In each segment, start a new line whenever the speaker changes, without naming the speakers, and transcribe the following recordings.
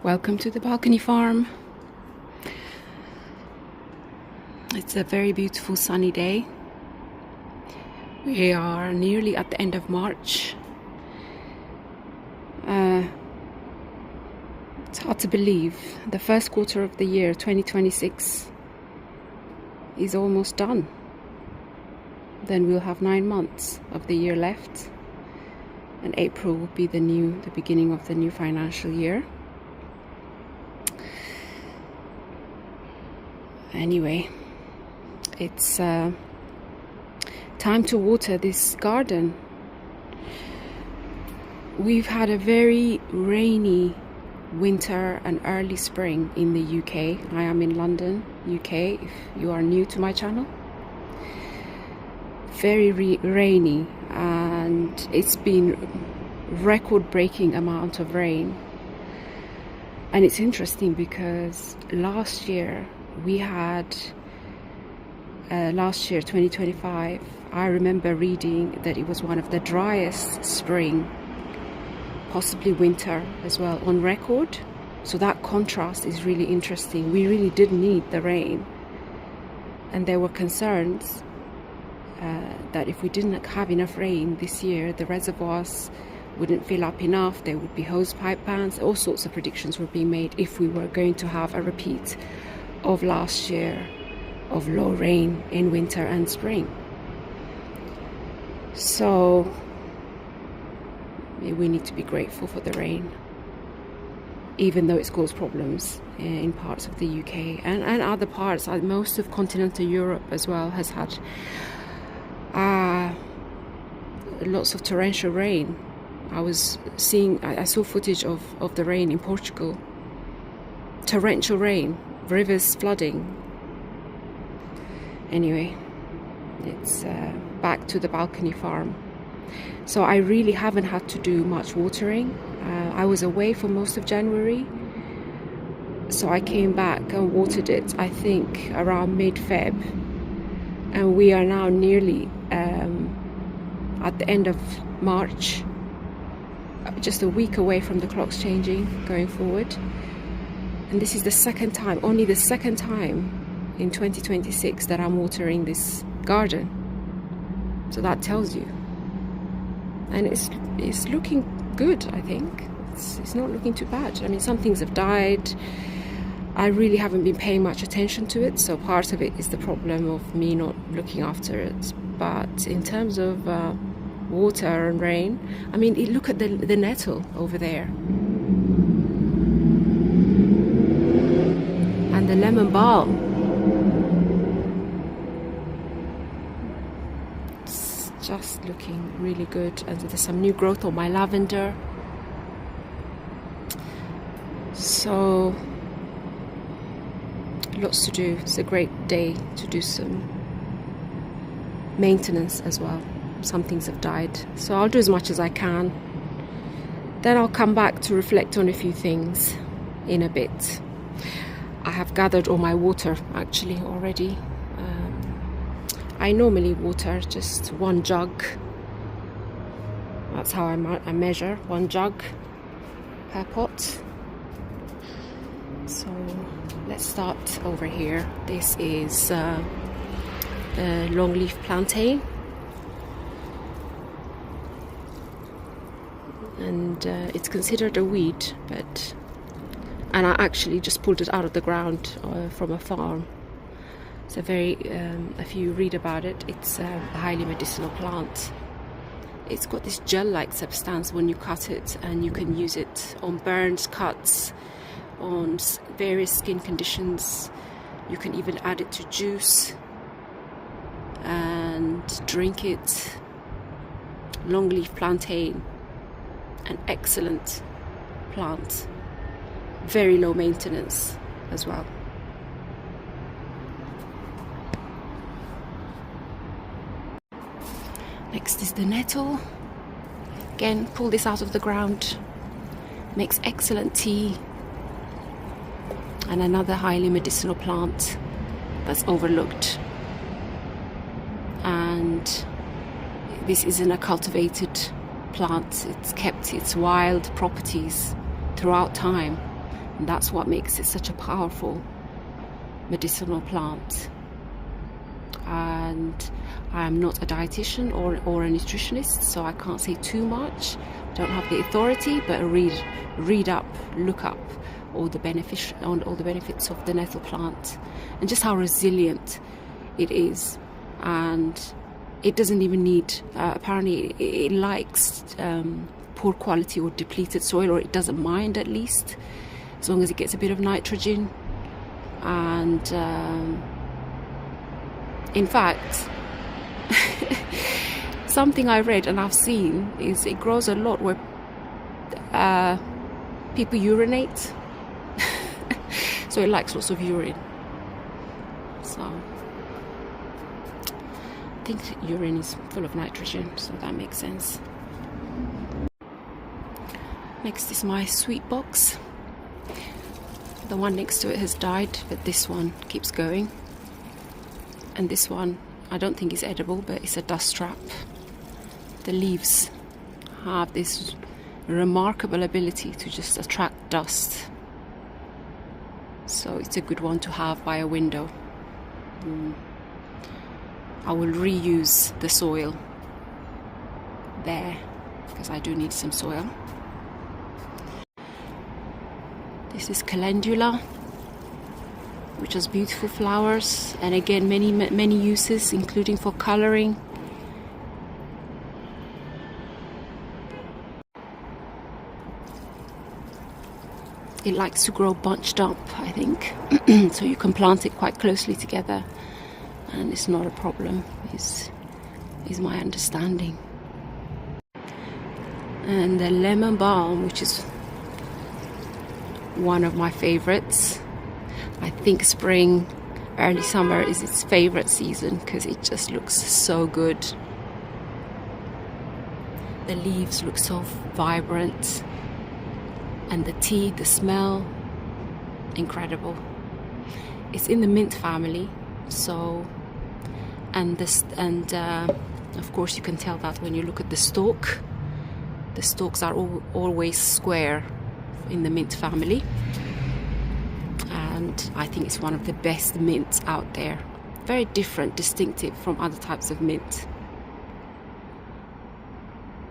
Welcome to the balcony farm. It's a very beautiful sunny day. We are nearly at the end of March. It's hard to believe the first quarter of the year 2026 is almost done. Then we'll have 9 months of the year left, and April will be the beginning of the new financial year. Anyway, it's time to water this garden. We've had a very rainy winter and early spring in the UK. I am in London, UK, if you are new to my channel. Very rainy, and it's been record-breaking amount of rain. And it's interesting because last year 2025, I remember reading that it was one of the driest spring, possibly winter as well, on record. So that contrast is really interesting. We really did need the rain, and there were concerns that if we didn't have enough rain this year, the reservoirs wouldn't fill up enough, there would be hose pipe bans. All sorts of predictions were being made if we were going to have a repeat of last year of low rain in winter and spring. So we need to be grateful for the rain, even though it's caused problems in parts of the UK and other parts. Most of continental Europe as well has had lots of torrential rain. I saw footage of the rain in Portugal. Torrential rain, rivers flooding. Anyway, it's back to the balcony farm. So I really haven't had to do much watering. I was away for most of January, so I came back and watered it, I think, around mid-Feb. And we are now nearly at the end of March, just a week away from the clocks changing, going forward. And this is only the second time in 2026 that I'm watering this garden. So that tells you. And it's looking good, I think. It's not looking too bad. I mean, some things have died. I really haven't been paying much attention to it, so part of it is the problem of me not looking after it. But in terms of water and rain, I mean, look at the nettle over there. And the lemon balm. It's just looking really good. And there's some new growth on my lavender. So lots to do. It's a great day to do some maintenance as well. Some things have died, so I'll do as much as I can. Then I'll come back to reflect on a few things in a bit. I have gathered all my water actually already. I normally water just 1 jug. That's how I measure 1 jug per pot. So let's start over here. This is longleaf plantain, and it's considered a weed, and I actually just pulled it out of the ground from a farm. It's if you read about it, it's a highly medicinal plant. It's got this gel-like substance when you cut it, and you can use it on burns, cuts, on various skin conditions. You can even add it to juice and drink it. Longleaf plantain, an excellent plant, very low maintenance as well. Next is the nettle. Again, pull this out of the ground, makes excellent tea. And another highly medicinal plant that's overlooked. And this isn't a cultivated plant. It's kept its wild properties throughout time. And that's what makes it such a powerful medicinal plant. And I'm not a dietitian or a nutritionist, so I can't say too much. I don't have the authority, but read up, look up all the benefits of the nettle plant and just how resilient it is. And it doesn't even need, apparently it likes poor quality or depleted soil, or it doesn't mind, at least, as long as it gets a bit of nitrogen. And in fact, something I read and I've seen is it grows a lot where people urinate. So it likes lots of urine. So I think urine is full of nitrogen, so that makes sense. Next is my sweet box. The one next to it has died, but this one keeps going. And this one, I don't think is edible, but it's a dust trap. The leaves have this remarkable ability to just attract dust. So it's a good one to have by a window. I will reuse the soil there because I do need some soil. This is calendula, which has beautiful flowers, and again many uses, including for coloring. It likes to grow bunched up, I think, so you can plant it quite closely together and it's not a problem, is my understanding. And the lemon balm, which is one of my favorites. I think spring, early summer is its favorite season because it just looks so good. The leaves look so vibrant, and the tea, the smell, incredible. It's in the mint family, so of course you can tell that when you look at the stalk. The stalks are always square in the mint family, and I think it's one of the best mints out there. Very different, distinctive from other types of mint.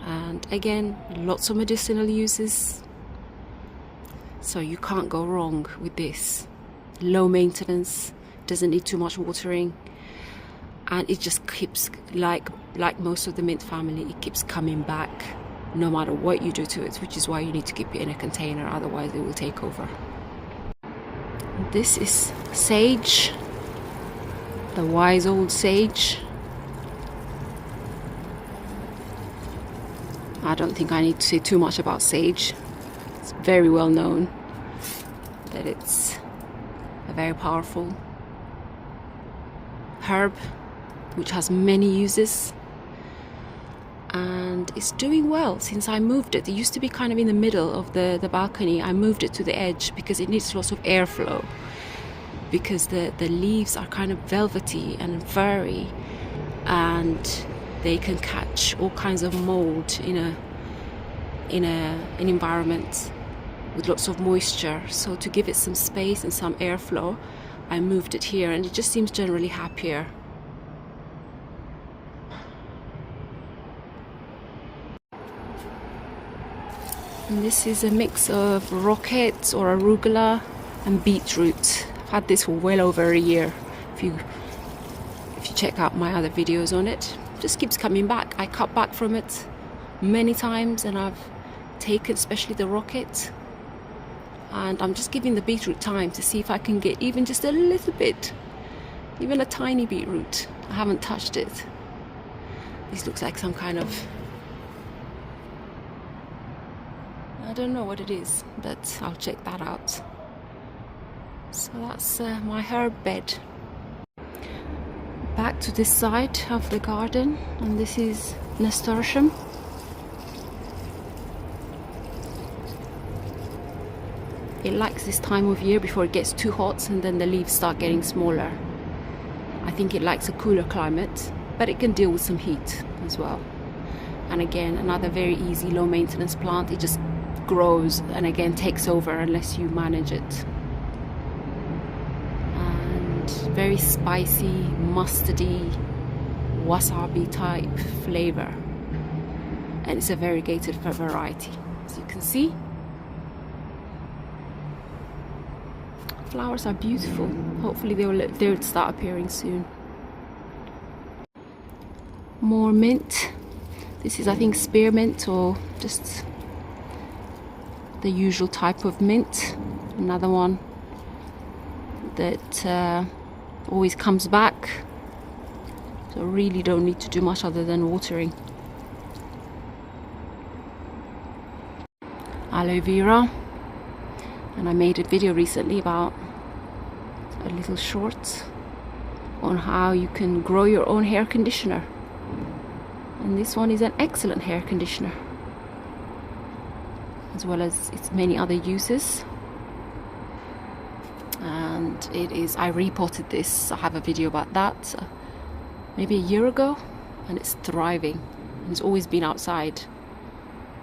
And again, lots of medicinal uses, so you can't go wrong with this. Low maintenance, doesn't need too much watering, and it just keeps, like most of the mint family, it keeps coming back no matter what you do to it, which is why you need to keep it in a container, otherwise it will take over. This is sage, the wise old sage. I don't think I need to say too much about sage. It's very well known that it's a very powerful herb which has many uses, and it's doing well since I moved it. It used to be kind of in the middle of the balcony. I moved it to the edge because it needs lots of airflow, because the leaves are kind of velvety and furry, and they can catch all kinds of mold in an environment with lots of moisture. So to give it some space and some airflow, I moved it here, and it just seems generally happier. And this is a mix of rocket or arugula and beetroot. I've had this for well over a year. If you check out my other videos on it, just keeps coming back. I cut back from it many times, and I've taken especially the rocket, and I'm just giving the beetroot time to see if I can get even just a little bit, even a tiny beetroot. I haven't touched it. This looks like some kind of, I don't know what it is, but I'll check that out. So that's my herb bed. Back to this side of the garden, and this is nasturtium. It likes this time of year before it gets too hot, and then the leaves start getting smaller. I think it likes a cooler climate, but it can deal with some heat as well. And again, another very easy low maintenance plant. It just grows and again takes over unless you manage it. And very spicy, mustardy, wasabi type flavor. And it's a variegated variety, as you can see. Flowers are beautiful. Hopefully they'll start appearing soon. More mint. This is, I think, spearmint or just the usual type of mint. Another one that always comes back. So really don't need to do much other than watering. Aloe vera. And I made a video recently about a little short on how you can grow your own hair conditioner. And this one is an excellent hair conditioner, as well as its many other uses. And it is, I repotted this, I have a video about that maybe a year ago, and it's thriving and it's always been outside.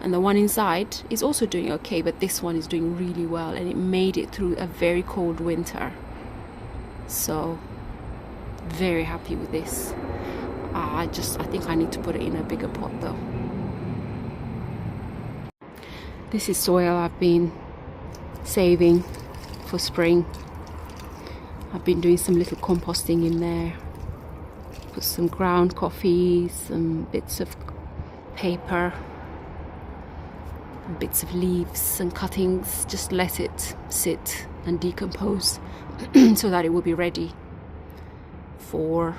And the one inside is also doing okay, but this one is doing really well, and it made it through a very cold winter. So very happy with this. I think I need to put it in a bigger pot though. This is soil I've been saving for spring. I've been doing some little composting in there. Put some ground coffee, some bits of paper, bits of leaves and cuttings. Just let it sit and decompose so that it will be ready for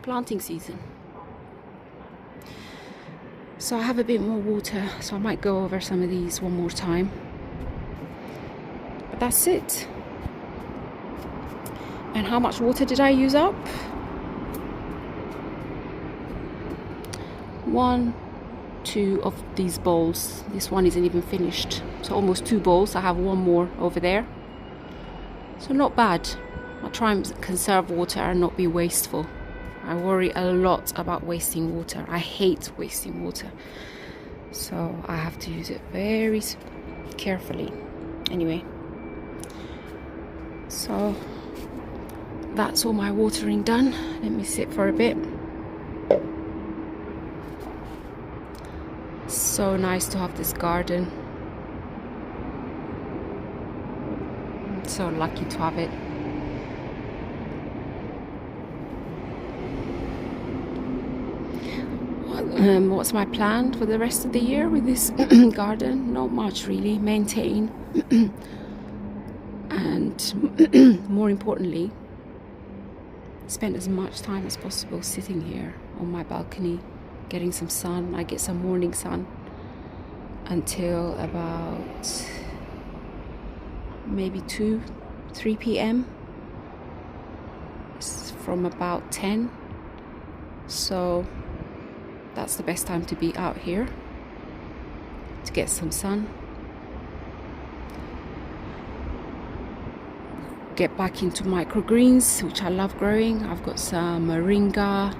planting season. So I have a bit more water, so I might go over some of these one more time. But that's it. And how much water did I use up? 1, 2 of these bowls. This one isn't even finished, so almost 2 bowls. I have one more over there, so not bad. I'll try and conserve water and not be wasteful. I worry a lot about wasting water. I hate wasting water, so I have to use it very carefully. Anyway, so that's all my watering done. Let me sit for a bit. So nice to have this garden. I'm so lucky to have it. What's my plan for the rest of the year with this garden? Not much really. Maintain and more importantly, spend as much time as possible sitting here on my balcony, getting some sun. I get some morning sun until about maybe 2-3 p.m. It's from about 10, so that's the best time to be out here to get some sun. Get back into microgreens, which I love growing. I've got some moringa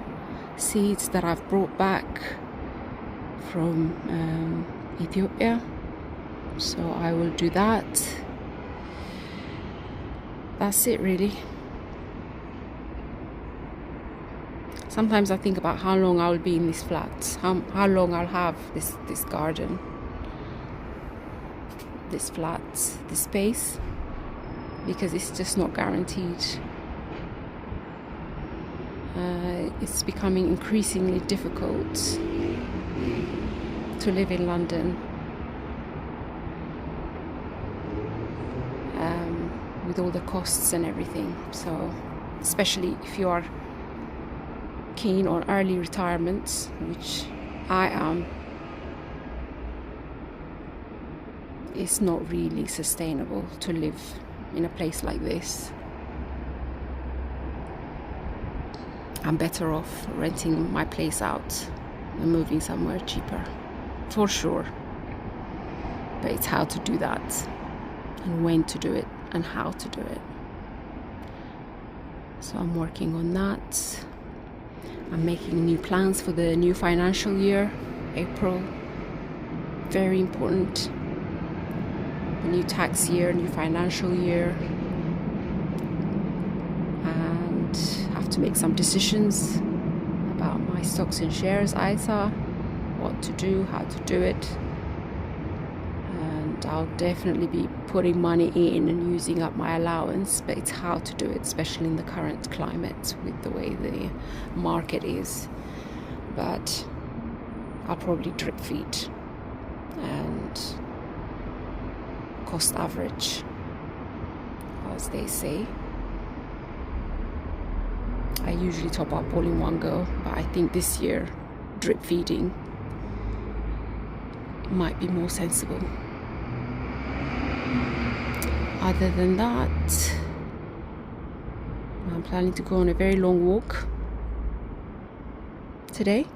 seeds that I've brought back from Ethiopia, so I will do that. That's it really. Sometimes I think about how long I'll be in this flat, how long I'll have this garden, this flat, this space, because it's just not guaranteed. It's becoming increasingly difficult to live in London with all the costs and everything. So especially if you are keen on early retirement, which I am, it's not really sustainable to live in a place like this. I'm better off renting my place out and moving somewhere cheaper, for sure. But it's how to do that, and when to do it, and how to do it. So I'm working on that. I'm making new plans for the new financial year, April very important. The new tax year, new financial year, and have to make some decisions about my stocks and shares, ISA, what to do, how to do it. And I'll definitely be putting money in and using up my allowance, but it's how to do it, especially in the current climate with the way the market is. But I'll probably drip feed and cost average, as they say. I usually top up all in one go, but I think this year drip feeding might be more sensible. Other than that, I'm planning to go on a very long walk today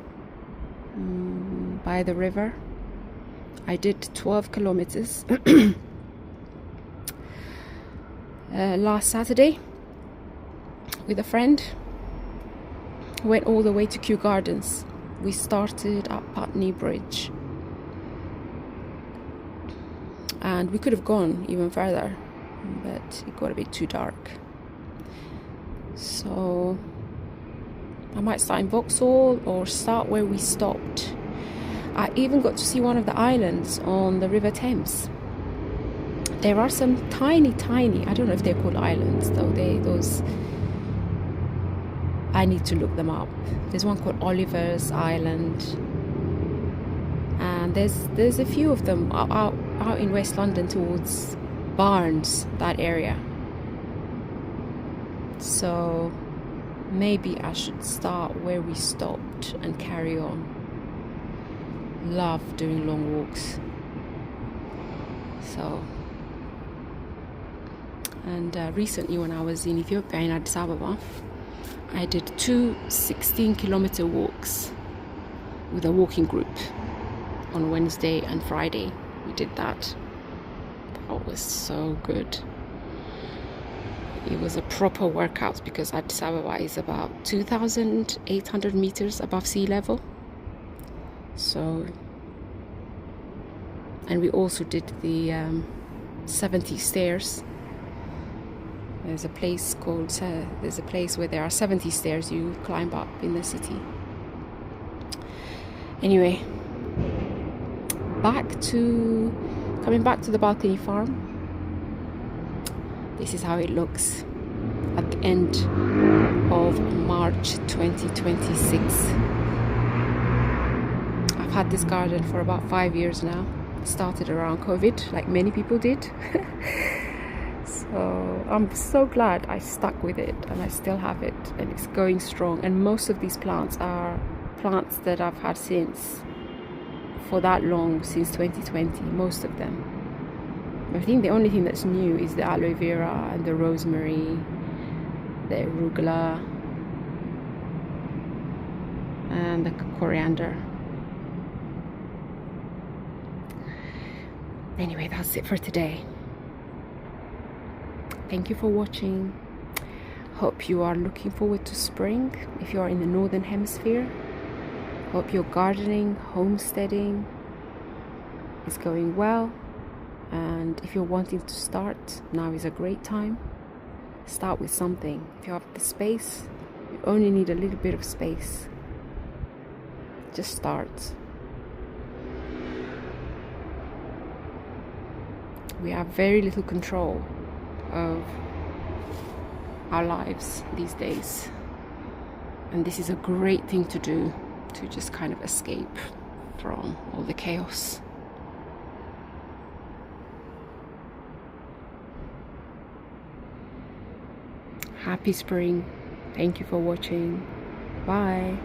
by the river. I did 12 kilometers last Saturday with a friend. Went all the way to Kew Gardens. We started at Putney Bridge, and we could have gone even further, but it got a bit too dark. So I might start in Vauxhall or start where we stopped. I even got to see one of the islands on the River Thames. There are some tiny, I don't know if they're called islands though, I need to look them up. There's one called Oliver's Island, and there's a few of them out in West London towards Barnes, that area. So maybe I should start where we stopped and carry on. Love doing long walks. So, and recently when I was in Ethiopia, in Addis Ababa, I did 2 16-kilometer walks with a walking group on Wednesday and Friday. We did that. That was so good. It was a proper workout because Addis Ababa is about 2,800 meters above sea level. So, and we also did the 70 stairs. There's a place where there are 70 stairs you climb up in the city. Anyway, coming back to the balcony farm. This is how it looks at the end of March 2026. I've had this garden for about 5 years now. It started around COVID, like many people did. So I'm so glad I stuck with it, and I still have it, and it's going strong. And most of these plants are plants that I've had for that long, since 2020, most of them. I think the only thing that's new is the aloe vera and the rosemary, the arugula, and the coriander. Anyway, that's it for today. Thank you for watching. Hope you are looking forward to spring if you are in the northern hemisphere. Hope your gardening, homesteading is going well. And if you're wanting to start, now is a great time. Start with something. If you have the space, you only need a little bit of space. Just start. We have very little control of our lives these days, and this is a great thing to do, to just kind of escape from all the chaos. Happy spring. Thank you for watching. Bye.